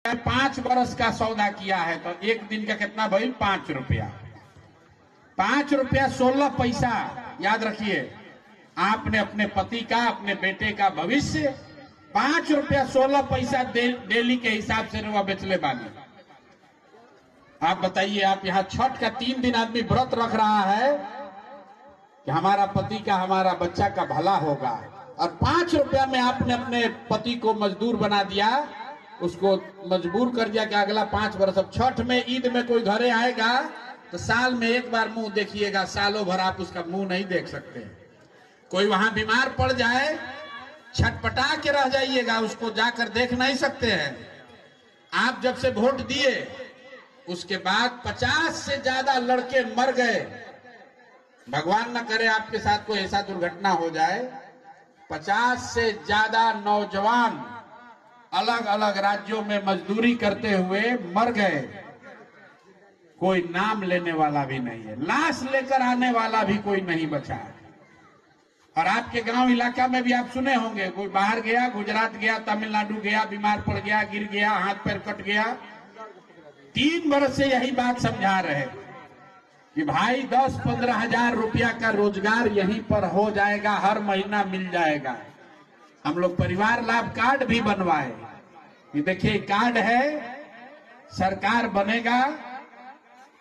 5 बरस का सौदा किया है तो एक दिन का कितना भाई 5 रुपया। 5 रुपया 16 पैसा। याद रखिए, आपने अपने पति का, अपने बेटे का भविष्य 5 रुपया 16 पैसा डेली के हिसाब से रुआ बेचले बानी। आप बताइए, आप यहाँ छठ का 3 दिन आदमी व्रत रख रहा है कि हमारा पति का, हमारा बच्चा का भला होगा, और 5 रुपया में आपने अपने पति को मजदूर बना दिया, उसको मजबूर कर दिया कि अगला 5 वर्ष। अब छठ में, ईद में कोई घरे आएगा तो साल में एक बार मुंह देखिएगा, सालों भर आप उसका मुंह नहीं देख सकते। कोई वहां बीमार पड़ जाए, छटपटा के रह जाइएगा, उसको जाकर देख नहीं सकते हैं। आप जब से वोट दिए उसके बाद 50 से ज्यादा लड़के मर गए। भगवान न करे आपके साथ कोई ऐसा दुर्घटना हो जाए। 50 से ज्यादा नौजवान अलग अलग राज्यों में मजदूरी करते हुए मर गए। कोई नाम लेने वाला भी नहीं है, लाश लेकर आने वाला भी कोई नहीं बचा। और आपके गांव इलाका में भी आप सुने होंगे, कोई बाहर गया, गुजरात गया, तमिलनाडु गया, बीमार पड़ गया, गिर गया, हाथ पैर कट गया। 3 वर्ष से यही बात समझा रहे कि भाई 10-15 हजार रुपया का रोजगार यहीं पर हो जाएगा, हर महीना मिल जाएगा। हम लोग परिवार लाभ कार्ड भी बनवाए। ये देखिए कार्ड है, सरकार बनेगा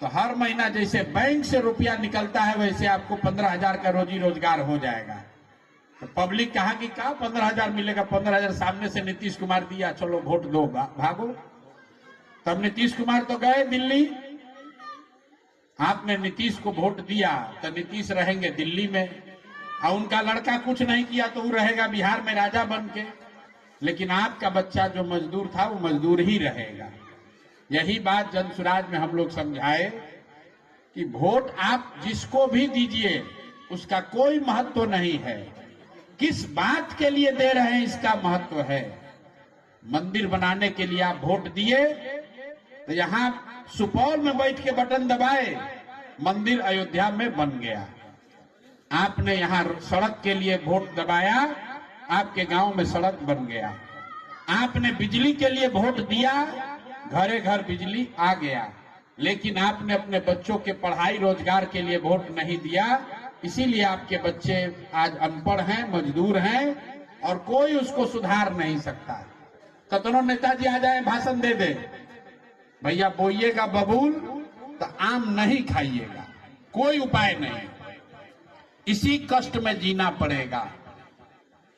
तो हर महीना जैसे बैंक से रुपया निकलता है वैसे आपको 15 हजार का रोजी रोजगार हो जाएगा। तो पब्लिक कहा कि क्या 15 हजार मिलेगा? 15 हजार सामने से नीतीश कुमार दिया, चलो वोट दो, भागो। तब नीतीश कुमार तो गए दिल्ली। आपने नीतीश को वोट दिया तो नीतीश रहेंगे दिल्ली में, और उनका लड़का कुछ नहीं किया तो वो रहेगा बिहार में राजा बन के। लेकिन आपका बच्चा जो मजदूर था वो मजदूर ही रहेगा। यही बात जनसुराज में हम लोग समझाए कि वोट आप जिसको भी दीजिए उसका कोई महत्व नहीं है, किस बात के लिए दे रहे हैं इसका महत्व है। मंदिर बनाने के लिए आप वोट दिए तो यहां सुपौल में बैठ के बटन दबाए, मंदिर अयोध्या में बन गया। आपने यहां सड़क के लिए वोट दबाया, आपके गांव में सड़क बन गया। आपने बिजली के लिए वोट दिया, घरे घर बिजली आ गया। लेकिन आपने अपने बच्चों के पढ़ाई रोजगार के लिए वोट नहीं दिया, इसीलिए आपके बच्चे आज अनपढ़ हैं, मजदूर हैं, और कोई उसको सुधार नहीं सकता। कतनों नेताजी आ जाए भाषण दे दे, भैया बोइएगा बबूल तो आम नहीं खाइएगा, कोई उपाय नहीं। इसी कष्ट में जीना पड़ेगा,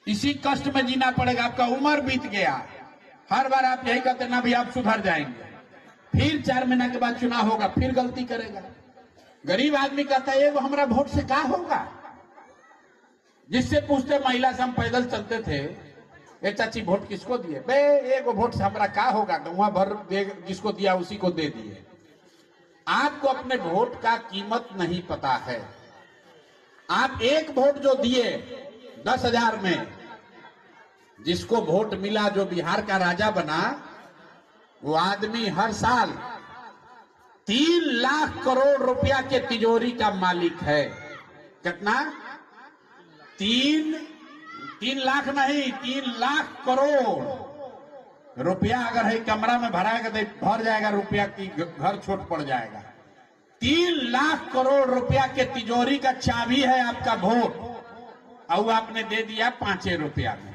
इसी कष्ट में जीना पड़ेगा। आपका उम्र बीत गया, हर बार आप यही कहते ना भी आप सुधर जाएंगे, फिर 4 महीना के बाद चुनाव होगा, फिर गलती करेगा। गरीब आदमी कहता है वो हमारा वोट से क्या होगा? जिससे पूछते महिला से हम पैदल चलते थे, ए चाची वोट किसको दिए? बे एगो वोट से हमारा क्या होगा, गौवा भर जिसको दिया उसी को दे दिए। आपको अपने वोट का कीमत नहीं पता है। आप एक वोट जो दिए 10,000 में, जिसको वोट मिला, जो बिहार का राजा बना, वो आदमी हर साल 3 लाख करोड़ रुपया के तिजोरी का मालिक है। कितना? 3 लाख नहीं, 3 लाख करोड़ रुपया अगर है कमरा में भराएगा तो भर जाएगा रुपया की, घर छोट पड़ जाएगा। 3 लाख करोड़ रुपया के तिजोरी का चाबी है आपका वोट, और आपने दे दिया 5 रुपया में।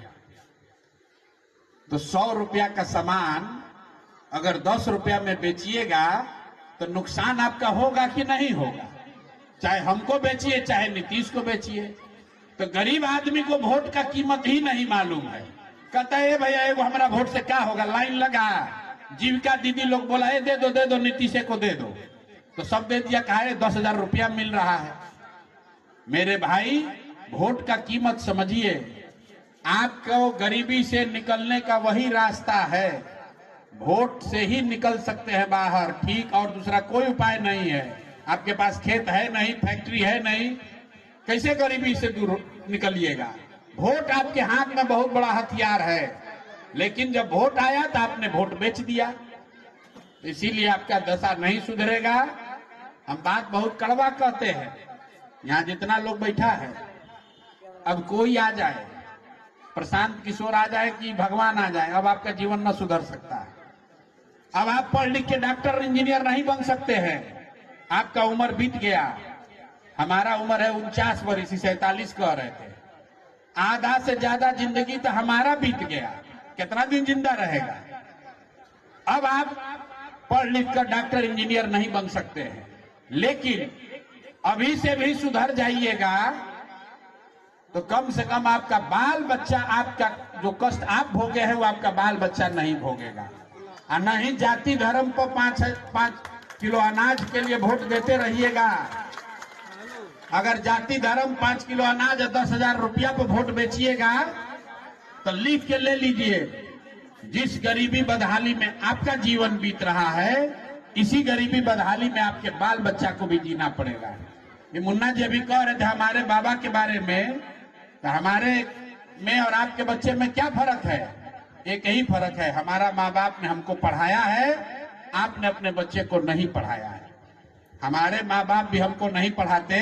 तो 100 रुपया का सामान अगर 10 रुपया में बेचिएगा तो नुकसान आपका होगा कि नहीं होगा? चाहे हमको बेचिए, चाहे नीतीश को बेचिए। तो गरीब आदमी को वोट का कीमत ही नहीं मालूम है। कहता है भैया एगो हमारा वोट से क्या होगा, लाइन लगा। जीविका दीदी लोग बोला है दे दो नीतीश को दे दो, तो सब दे दिया। कहा 10,000 रुपया मिल रहा है। मेरे भाई, वोट का कीमत समझिए। आपको गरीबी से निकलने का वही रास्ता है, वोट से ही निकल सकते हैं बाहर, ठीक, और दूसरा कोई उपाय नहीं है। आपके पास खेत है नहीं, फैक्ट्री है नहीं, कैसे गरीबी से दूर निकलिएगा? वोट आपके हाथ में बहुत बड़ा हथियार है, लेकिन जब वोट आया तो आपने वोट बेच दिया, इसीलिए आपका दशा नहीं सुधरेगा। हम बात बहुत कड़वा कहते हैं, यहाँ जितना लोग बैठा है, अब कोई आ जाए, प्रशांत किशोर आ जाए कि भगवान आ जाए, अब आपका जीवन न सुधर सकता है। अब आप पढ़ लिख के डॉक्टर इंजीनियर नहीं बन सकते हैं, आपका उम्र बीत गया। हमारा उम्र है 49 वर्ष, 47 कह रहे थे। आधा से ज्यादा जिंदगी तो हमारा बीत गया, कितना दिन जिंदा रहेगा। अब आप पढ़ लिख कर डॉक्टर इंजीनियर नहीं बन सकते हैं, लेकिन अभी से भी सुधर जाइएगा तो कम से कम आपका बाल बच्चा, आपका जो कष्ट आप भोगे हैं वो आपका बाल बच्चा नहीं भोगेगा। और नहीं जाति धर्म पर 5 किलो अनाज के लिए वोट देते रहिएगा। अगर जाति धर्म 5 किलो अनाज और 10,000 रुपया पर वोट बेचिएगा तो लिख के ले लीजिए, जिस गरीबी बदहाली में आपका जीवन बीत रहा है, इसी गरीबी बदहाली में आपके बाल बच्चा को भी जीना पड़ेगा। ये मुन्ना जी अभी कह रहे थे हमारे बाबा के बारे में, तो हमारे में और आपके बच्चे में क्या फर्क है? एक ही फर्क है, हमारा माँ बाप ने हमको पढ़ाया है, आपने अपने बच्चे को नहीं पढ़ाया है। हमारे माँ बाप भी हमको नहीं पढ़ाते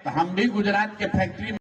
तो हम भी गुजरात के फैक्ट्री